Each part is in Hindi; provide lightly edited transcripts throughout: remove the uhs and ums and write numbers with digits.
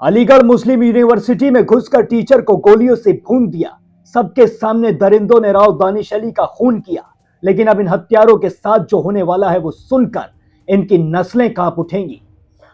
अलीगढ़ मुस्लिम यूनिवर्सिटी में घुसकर टीचर को गोलियों से भून दिया। सबके सामने दरिंदों ने राव दानिश अली का खून किया। लेकिन अब इन हत्यारों के साथ जो होने वाला है वो सुनकर इनकी नस्लें कांप उठेंगी।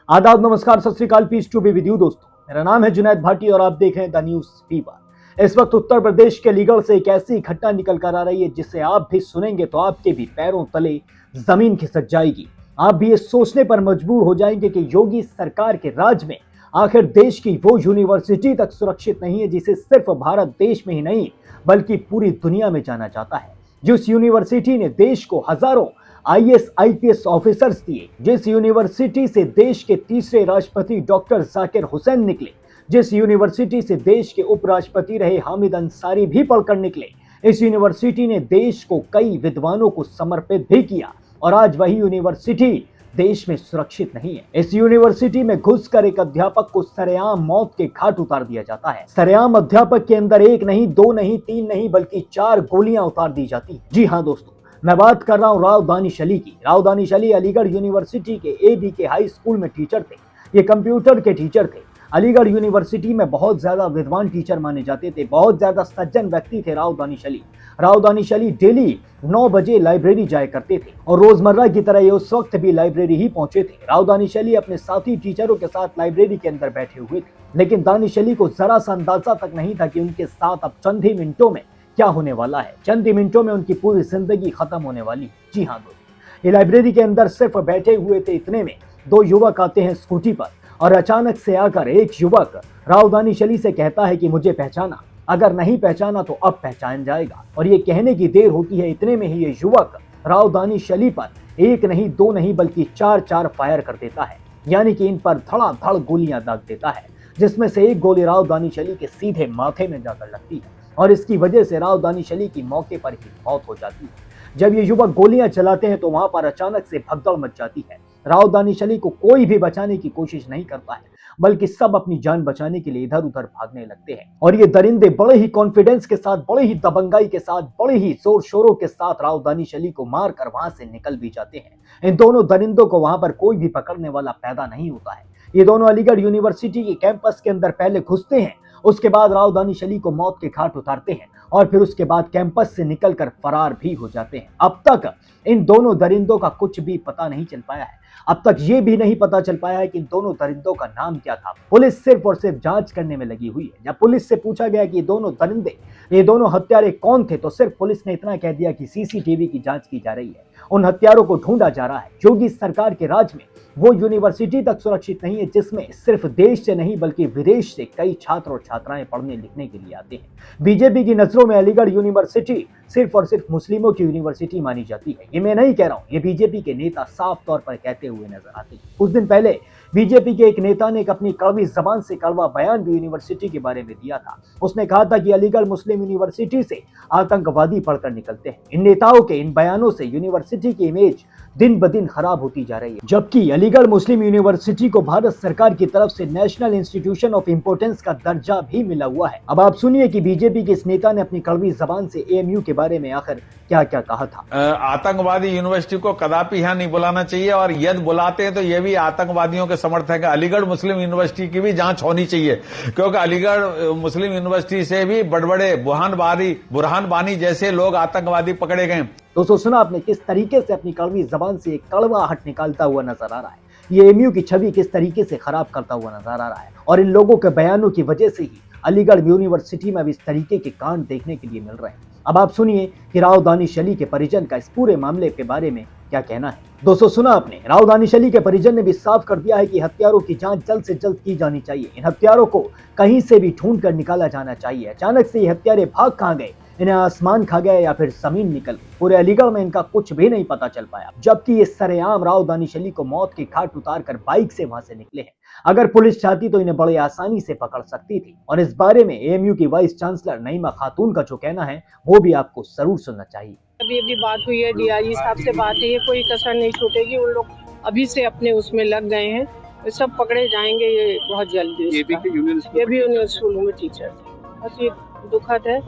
आदाब, नमस्कार, सत श्री अकाल, peace to be with you दोस्तों। मेरा नाम है जुनैद भाटी और आप देख रहे हैं द न्यूज फीवर। इस वक्त उत्तर प्रदेश के अलीगढ़ से एक ऐसी घटना निकल कर आ रही है जिसे आप भी सुनेंगे तो आपके भी पैरों तले जमीन खिसक जाएगी। आप भी ये सोचने पर मजबूर हो जाएंगे कि योगी सरकार के राज में आखिर देश की वो यूनिवर्सिटी तक सुरक्षित नहीं है जिसे सिर्फ भारत देश में ही नहीं बल्कि पूरी दुनिया में जाना जाता है। जिस यूनिवर्सिटी ने देश को हजारों आईएएस आईपीएस ऑफिसर्स दिए, जिस यूनिवर्सिटी से देश के तीसरे राष्ट्रपति डॉक्टर जाकिर हुसैन निकले, जिस यूनिवर्सिटी से देश के उपराष्ट्रपति रहे हामिद अंसारी भी पढ़कर निकले, इस यूनिवर्सिटी ने देश को कई विद्वानों को समर्पित भी किया और आज वही यूनिवर्सिटी देश में सुरक्षित नहीं है। इस यूनिवर्सिटी में घुसकर एक अध्यापक को सरेआम मौत के घाट उतार दिया जाता है। सरेआम अध्यापक के अंदर एक नहीं, दो नहीं, तीन नहीं बल्कि 4 गोलियां उतार दी जाती। जी हाँ दोस्तों, मैं बात कर रहा हूँ राव दानिश अली की। राव दानिश अली अलीगढ़ यूनिवर्सिटी के एबीके हाई स्कूल में टीचर थे। ये कंप्यूटर के टीचर थे। अलीगढ़ यूनिवर्सिटी में बहुत ज्यादा विद्वान टीचर माने जाते थे, बहुत ज्यादा सज्जन व्यक्ति थे राव दानिश अली। राव दानिश अली डेली 9 बजे लाइब्रेरी जाया करते थे और रोजमर्रा की तरह ये उस वक्त भी लाइब्रेरी ही पहुंचे थे। राव दानिश अली अपने साथी टीचरों के साथ लाइब्रेरी के अंदर बैठे हुए थे, लेकिन दानिश अली को जरा सा अंदाजा तक नहीं था कि उनके साथ अब चंद ही मिनटों में क्या होने वाला है। चंद ही मिनटों में उनकी पूरी जिंदगी खत्म होने वाली। जी हाँ दोस्तों, ये लाइब्रेरी के अंदर सिर्फ बैठे हुए थे, इतने में 2 युवक आते हैं स्कूटी पर और अचानक से आकर एक युवक राव दानिश अली से कहता है कि मुझे पहचाना, अगर नहीं पहचाना तो अब पहचान जाएगा। और ये कहने की देर होती है, इतने में ही ये युवक राव दानिश अली पर एक नहीं, 2 नहीं बल्कि 4 फायर कर देता है, यानी कि इन पर धड़ाधड़ गोलियां दाग देता है, जिसमें से एक गोली राव दानिश अली के सीधे माथे में जाकर लगती है और इसकी वजह से राव दानिश अली की मौके पर ही मौत हो जाती है। जब ये युवक गोलियां चलाते हैं तो वहां पर अचानक से भगदड़ मच जाती है। राव दानिश अली को कोई भी बचाने की कोशिश नहीं करता है, बल्कि सब अपनी जान बचाने के लिए इधर उधर भागने लगते हैं। और ये दरिंदे बड़े ही कॉन्फिडेंस के साथ, बड़े ही दबंगाई के साथ, बड़े ही जोर शोरों के साथ राव दानिश अली को मारकर वहां से निकल भी जाते हैं। इन दोनों दरिंदों को वहां पर कोई भी पकड़ने वाला पैदा नहीं होता है। ये दोनों अलीगढ़ यूनिवर्सिटी के कैंपस के अंदर पहले घुसते हैं, उसके बाद राव दानिश अली को मौत के घाट उतारते हैं और फिर उसके बाद कैंपस से निकलकर फरार भी हो जाते हैं। अब तक इन दोनों दरिंदों का कुछ भी पता नहीं चल पाया है। अब तक ये भी नहीं पता चल पाया है कि इन दोनों दरिंदों का नाम क्या था। पुलिस सिर्फ और सिर्फ जांच करने में लगी हुई है। जब पुलिस से पूछा गया कि ये दोनों दरिंदे, ये दोनों हत्यारे कौन थे, तो सिर्फ पुलिस ने इतना कह दिया कि सीसीटीवी की जांच की जा रही है, उन हत्यारों को ढूंढा जा रहा है। योगी सरकार के राज में वो यूनिवर्सिटी तक सुरक्षित नहीं है जिसमें सिर्फ देश से नहीं बल्कि विदेश से कई छात्र और छात्राएं पढ़ने लिखने के लिए आते हैं। बीजेपी की नजरों में अलीगढ़ यूनिवर्सिटी सिर्फ और सिर्फ मुस्लिमों की यूनिवर्सिटी मानी जाती है। ये मैं नहीं कह रहा हूं, ये बीजेपी के नेता साफ तौर पर कहते हुए नजर आते हैं। कुछ दिन पहले बीजेपी के एक नेता ने एक अपनी कड़वी जबान से कड़वा बयान भी यूनिवर्सिटी के बारे में दिया था। उसने कहा था कि अलीगढ़ मुस्लिम यूनिवर्सिटी से आतंकवादी पढ़कर निकलते हैं। इन नेताओं के इन बयानों से यूनिवर्सिटी की इमेज दिन ब दिन खराब होती जा रही है, जबकि अलीगढ़ मुस्लिम यूनिवर्सिटी को भारत सरकार की तरफ से नेशनल इंस्टीट्यूशन ऑफ इम्पोर्टेंस का दर्जा भी मिला हुआ है। अब आप सुनिए कि बीजेपी के इस नेता ने अपनी कड़वी जबान से एएमयू के बारे में आखिर क्या क्या कहा था। आतंकवादी यूनिवर्सिटी को कदापि यहाँ नहीं बुलाना चाहिए और यदि बुलाते हैं तो ये भी आतंकवादियों के समर्थक है। अलीगढ़ मुस्लिम यूनिवर्सिटी की भी जांच होनी चाहिए, क्योंकि अलीगढ़ मुस्लिम यूनिवर्सिटी से भी बड़े बड़े बुरहान बानी जैसे लोग आतंकवादी पकड़े गए। दोस्तों, सुना आपने किस तरीके से अपनी कड़वी जबान से एक कड़वाहट निकालता हुआ नजर आ रहा है। ये एएमयू की छवि किस तरीके से खराब करता हुआ नजर आ रहा है और इन लोगों के बयानों की वजह से ही अलीगढ़ यूनिवर्सिटी में अब इस तरीके के कांड देखने के लिए मिल रहे हैं। अब आप सुनिए कि राव दानिश अली के परिजन का इस पूरे मामले के बारे में क्या कहना है। दोस्तों, सुना आपने, राव दानिश अली के परिजन ने भी साफ कर दिया है कि हत्यारों की जांच जल्द से जल्द की जानी चाहिए। इन हत्यारों को कहीं से भी ढूंढ कर निकाला जाना चाहिए। अचानक से ये हत्यारे भाग कहां गए, इन्हें आसमान खा गया या फिर जमीन निकल गई, पूरे अलीगढ़ में इनका कुछ भी नहीं पता चल पाया। जबकि ये सरेआम राव दानिश अली को मौत के घाट उतार कर बाइक से वहां से निकले हैं। अगर पुलिस चाहती तो इन्हें बड़े आसानी से पकड़ सकती थी। और इस बारे में एएमयू की वाइस चांसलर नईमा खातून का जो कहना है वो भी आपको जरूर सुनना चाहिए। अभी बात हुई है, डीआईजी साहब से बात है, कोई कसर नहीं छूटेगी। उन लोग अभी से अपने उसमें लग गए हैं, सब पकड़े जाएंगे ये बहुत जल्दी। ये भी यूनिवर्सिटी स्कूलों में टीचर थे। बस ये दुखद है।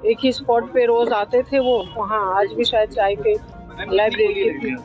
एक ही स्पॉट पे रोज आते थे वो, वहाँ आज भी शायद चाय के लाइब्रेरी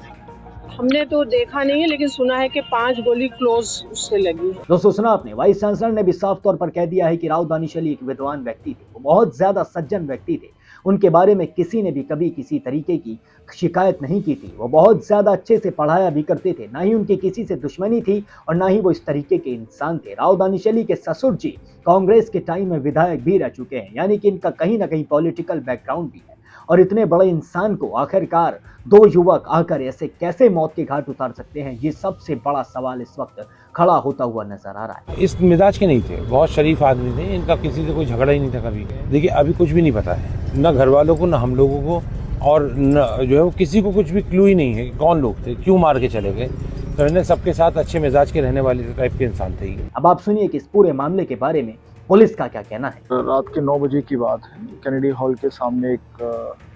हमने तो देखा नहीं है, लेकिन सुना है कि 5 गोली क्लोज उससे लगी है। दोस्तों सुना आपने, वाइस चांसलर ने भी साफ तौर पर कह दिया है कि राव दानिश अली एक विद्वान व्यक्ति थे, वो बहुत ज्यादा सज्जन व्यक्ति थे। उनके बारे में किसी ने भी कभी किसी तरीके की शिकायत नहीं की थी। वो बहुत ज्यादा अच्छे से पढ़ाया भी करते थे, ना ही उनकी किसी से दुश्मनी थी और ना ही वो इस तरीके के इंसान थे। राव दानिश अली के ससुर जी कांग्रेस के टाइम में विधायक भी रह चुके हैं, यानी कि इनका कहीं ना कहीं पॉलिटिकल बैकग्राउंड भी है। और इतने बड़े इंसान को आखिरकार 2 युवक आकर ऐसे कैसे मौत के घाट उतार सकते हैं, ये सबसे बड़ा सवाल इस वक्त खड़ा होता हुआ नजर आ रहा है। इस मिजाज के नहीं थे, बहुत शरीफ आदमी थे, इनका किसी से कोई झगड़ा ही नहीं था कभी। देखिए अभी कुछ भी नहीं पता है, न घर वालों को, न हम लोगों को, और न जो है वो किसी को कुछ भी क्लू ही नहीं है कि कौन लोग थे, क्यों मार के चले गए। तो इन्हें सबके साथ अच्छे मिजाज के रहने वाले टाइप के इंसान थे। अब आप सुनिए कि इस पूरे मामले के बारे में पुलिस का क्या कहना है। रात के 9 बजे की बात है। कैनेडी हॉल के सामने एक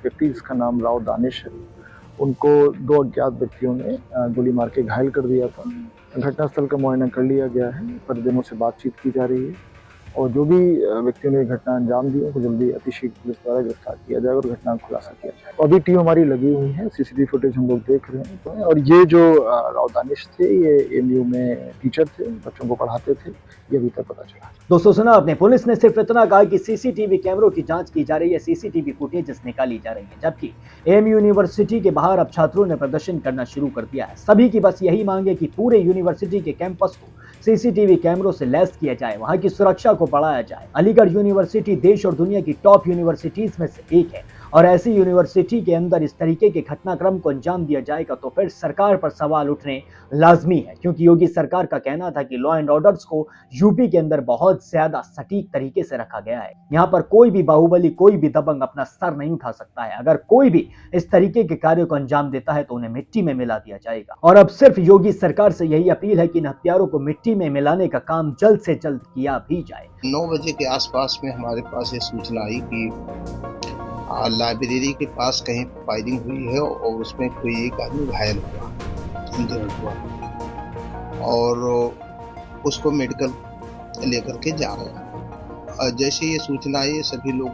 व्यक्ति जिसका नाम राव दानिश है, उनको 2 अज्ञात व्यक्तियों ने गोली मार के घायल कर दिया था। घटनास्थल का मुआयना कर लिया गया है, परिजनों से बातचीत की जा रही है और जो भी व्यक्तियों ने घटना अंजाम दी उनको जल्दी अतिशीघ्र पुलिस द्वारा गिरफ्तार किया जाएगा और घटना का खुलासा किया जाएगा। अभी टीम हमारी लगी हुई है, सीसीटीवी फुटेज हम लोग देख रहे हैं। और ये जो राव दानिश थे, ये एमयू में टीचर थे, बच्चों को पढ़ाते थे, ये अभी तक पता चला। दोस्तों सुना आपने, पुलिस ने सिर्फ इतना कहा कि सीसीटीवी कैमरों की जांच की जा रही है, सीसीटीवी फुटेजेस निकाली जा रही है, जबकि एम यूनिवर्सिटी के बाहर अब छात्रों ने प्रदर्शन करना शुरू कर दिया है। सभी की बस यही मांग है कि पूरे यूनिवर्सिटी के कैंपस को सीसीटीवी कैमरों से लैस किया जाए, वहां की सुरक्षा को बढ़ाया जाए। अलीगढ़ यूनिवर्सिटी देश और दुनिया की टॉप यूनिवर्सिटीज में से एक है और ऐसी यूनिवर्सिटी के अंदर इस तरीके के घटनाक्रम को अंजाम दिया जाएगा तो फिर सरकार पर सवाल उठने लाजमी है, क्योंकि योगी सरकार का कहना था कि लॉ एंड ऑर्डर्स को यूपी के अंदर बहुत ज्यादा सटीक तरीके से रखा गया है। यहाँ पर कोई भी बाहुबली, कोई भी दबंग अपना सर नहीं उठा सकता है। अगर कोई भी इस तरीके के कार्य को अंजाम देता है तो उन्हें मिट्टी में मिला दिया जाएगा। और अब सिर्फ योगी सरकार से यही अपील है कि इन हत्यारों को मिट्टी में मिलाने का काम जल्द से जल्द किया भी जाए। 9 बजे के आसपास में हमारे पास ये सूचना आई कि लाइब्रेरी के पास कहीं फायरिंग हुई है और उसमें कोई एक आदमी घायल हुआ, इंजर्ड हुआ और उसको मेडिकल लेकर के जा रहे हैं। जैसे ये सूचना आई, सभी लोग,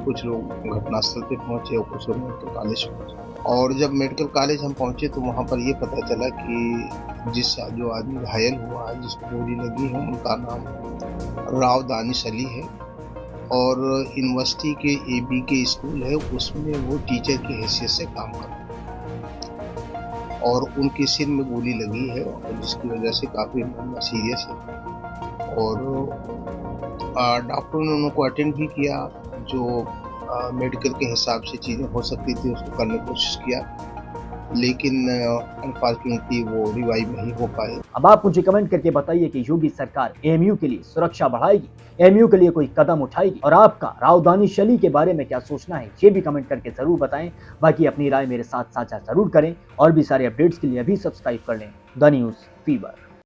कुछ लोग घटनास्थल पे पहुंचे और कुछ लोग मेडिकल कॉलेज पहुंचे। और जब मेडिकल कॉलेज हम पहुंचे तो वहां पर ये पता चला कि जो आदमी घायल हुआ है, जिसको गोली लगी है, उनका नाम राव दानिश अली है और यूनिवर्सिटी के एबी के स्कूल है उसमें वो टीचर की हैसियत से काम करते हैं और उनके सिर में गोली लगी है और जिसकी वजह से काफ़ी मामला सीरियस है। और डॉक्टरों ने उनको अटेंड भी किया, जो मेडिकल के हिसाब से चीज़ें हो सकती थी उसको करने की कोशिश किया, लेकिन अनफॉर्चुनेटली वो रिवाइव नहीं हो पाए। अब आप मुझे कमेंट करके बताइए कि योगी सरकार एमयू के लिए सुरक्षा बढ़ाएगी, एमयू के लिए कोई कदम उठाएगी, और आपका राव दानिश अली के बारे में क्या सोचना है ये भी कमेंट करके जरूर बताएं। बाकी अपनी राय मेरे साथ साझा जरूर करें और भी सारे अपडेट्स के लिए अभी सब्सक्राइब कर लें द न्यूज़ फीवर।